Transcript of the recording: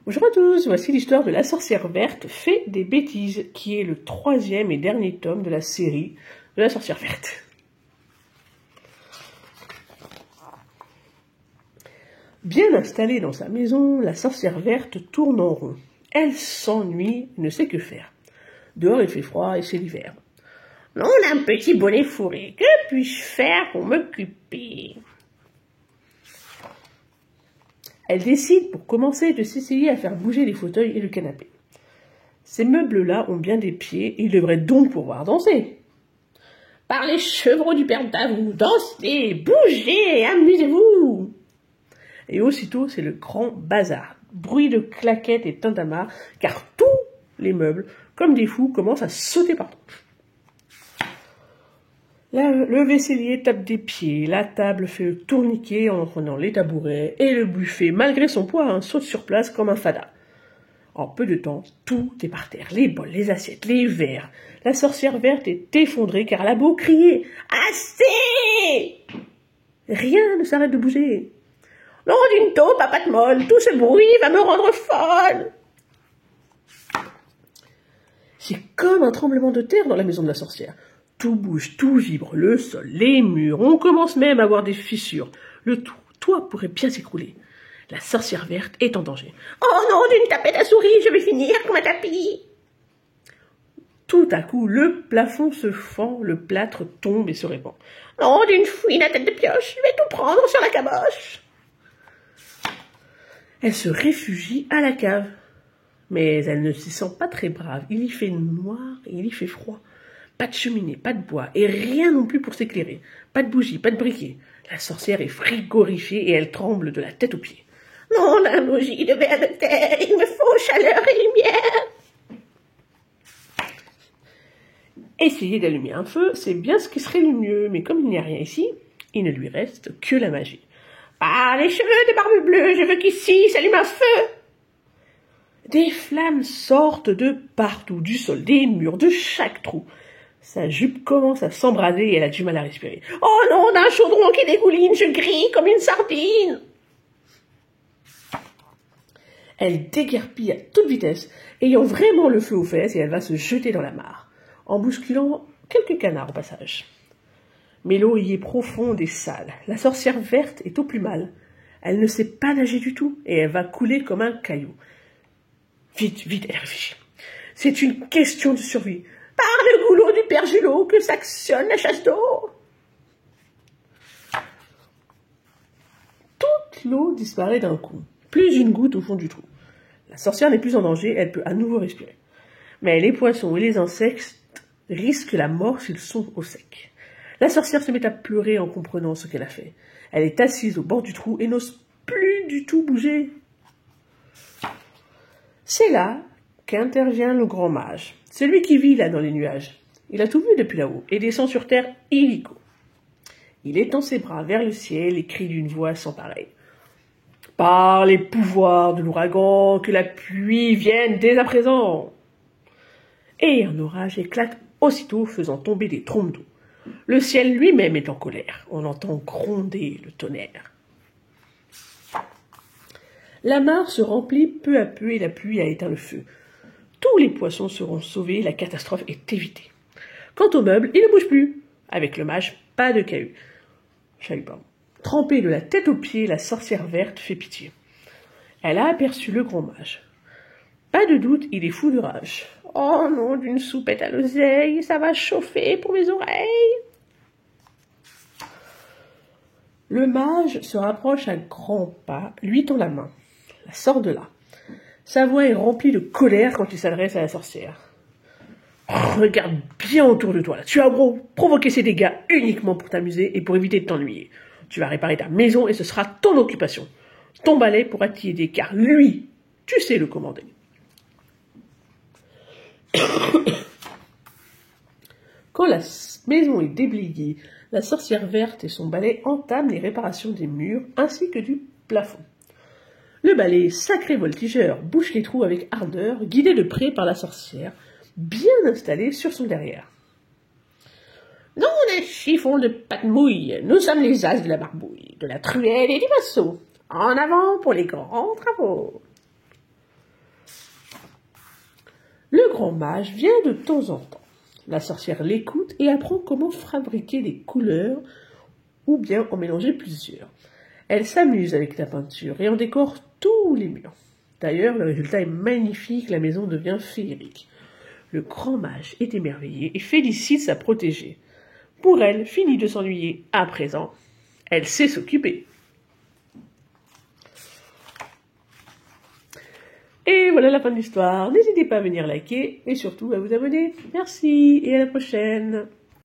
Bonjour à tous, voici l'histoire de La Sorcière Verte fait des bêtises, qui est le 3e et dernier tome de la série de La Sorcière Verte. Bien installée dans sa maison, la Sorcière Verte tourne en rond. Elle s'ennuie et ne sait que faire. Dehors il fait froid et c'est l'hiver. On a un petit bonnet fourré, que puis-je faire pour m'occuper ? Elle décide pour commencer de s'essayer à faire bouger les fauteuils et le canapé. Ces meubles-là ont bien des pieds et ils devraient donc pouvoir danser. Par les chevreaux du père Davou, dansez, bougez, amusez-vous. Et aussitôt, c'est le grand bazar. Bruit de claquettes et tintamarre, car tous les meubles, comme des fous, commencent à sauter partout. Le vaisselier tape des pieds, la table fait le tourniquet en prenant les tabourets, et le buffet, malgré son poids, saute sur place comme un fada. En peu de temps, tout est par terre, les bols, les assiettes, les verres. La Sorcière Verte est effondrée car elle a beau crier « Assez !» Rien ne s'arrête de bouger. « Non, d'une taupe à patte molle, tout ce bruit va me rendre folle !» C'est comme un tremblement de terre dans la maison de la sorcière. Tout bouge, tout vibre, le sol, les murs, on commence même à voir des fissures. Le toit pourrait bien s'écrouler. La Sorcière Verte est en danger. « Oh non, d'une tapette à souris, je vais finir comme un tapis !» Tout à coup, le plafond se fend, le plâtre tombe et se répand. « Non, d'une fouine à tête de pioche, je vais tout prendre sur la caboche !» Elle se réfugie à la cave. Mais elle ne s'y sent pas très brave. Il y fait noir et il y fait froid. Pas de cheminée, pas de bois, et rien non plus pour s'éclairer. Pas de bougie, pas de briquet. La sorcière est frigorifiée et elle tremble de la tête aux pieds. « Non, la bougie de verre de terre, il me faut chaleur et lumière !» Essayer d'allumer un feu, c'est bien ce qui serait le mieux, mais comme il n'y a rien ici, il ne lui reste que la magie. « Par les cheveux de barbe bleue, je veux qu'ici s'allume un feu !» Des flammes sortent de partout, du sol, des murs, de chaque trou. Sa jupe commence à s'embraser et elle a du mal à respirer. « Oh non, d'un chaudron qui dégouline, je grille comme une sardine !» Elle déguerpille à toute vitesse, ayant vraiment le feu aux fesses, et elle va se jeter dans la mare, en bousculant quelques canards au passage. Mais l'eau y est profonde et sale. La Sorcière Verte est au plus mal. Elle ne sait pas nager du tout, et elle va couler comme un caillou. Vite, vite, elle réfléchit. C'est une question de survie. Par le goulot du père Julot que s'actionne la chasse d'eau. Toute l'eau disparaît d'un coup. Plus une goutte au fond du trou. La sorcière n'est plus en danger, elle peut à nouveau respirer. Mais les poissons et les insectes risquent la mort s'ils sont au sec. La sorcière se met à pleurer en comprenant ce qu'elle a fait. Elle est assise au bord du trou et n'ose plus du tout bouger. C'est là qu'intervient le grand mage, celui qui vit là dans les nuages. Il a tout vu depuis là-haut et descend sur terre illico. Il étend ses bras vers le ciel et crie d'une voix sans pareille. « Par les pouvoirs de l'ouragan, que la pluie vienne dès à présent !» Et un orage éclate aussitôt, faisant tomber des trombes d'eau. Le ciel lui-même est en colère. On entend gronder le tonnerre. La mare se remplit peu à peu et la pluie a éteint le feu. Tous les poissons seront sauvés, la catastrophe est évitée. Quant aux meubles, ils ne bougent plus. Avec le mage, pas de chahut. Trempée de la tête aux pieds, la Sorcière Verte fait pitié. Elle a aperçu le grand mage. Pas de doute, il est fou de rage. « Oh non, d'une soupette à l'oseille, ça va chauffer pour mes oreilles !» Le mage se rapproche à grands pas, lui tend la main. La sort de là. Sa voix est remplie de colère quand il s'adresse à la sorcière. « Regarde bien autour de toi. Tu as provoqué ces dégâts uniquement pour t'amuser et pour éviter de t'ennuyer. Tu vas réparer ta maison et ce sera ton occupation. Ton balai pourra t'y aider, car lui, tu sais le commander. » Quand la maison est déblayée, la Sorcière Verte et son balai entament les réparations des murs ainsi que du plafond. Le balai, sacré voltigeur, bouche les trous avec ardeur, guidé de près par la sorcière, bien installée sur son derrière. « Nous, les chiffons de pâte mouille, nous sommes les as de la barbouille, de la truelle et du masseau. En avant pour les grands travaux. » grand mage vient de temps en temps. La sorcière l'écoute et apprend comment fabriquer des couleurs ou bien en mélanger plusieurs. Elle s'amuse avec la peinture et en décore tous les murs. D'ailleurs, le résultat est magnifique, la maison devient féerique. Le grand mage est émerveillé et félicite sa protégée. Pour elle, fini de s'ennuyer à présent. Elle sait s'occuper. Et voilà la fin de l'histoire. N'hésitez pas à venir liker et surtout à vous abonner. Merci et à la prochaine.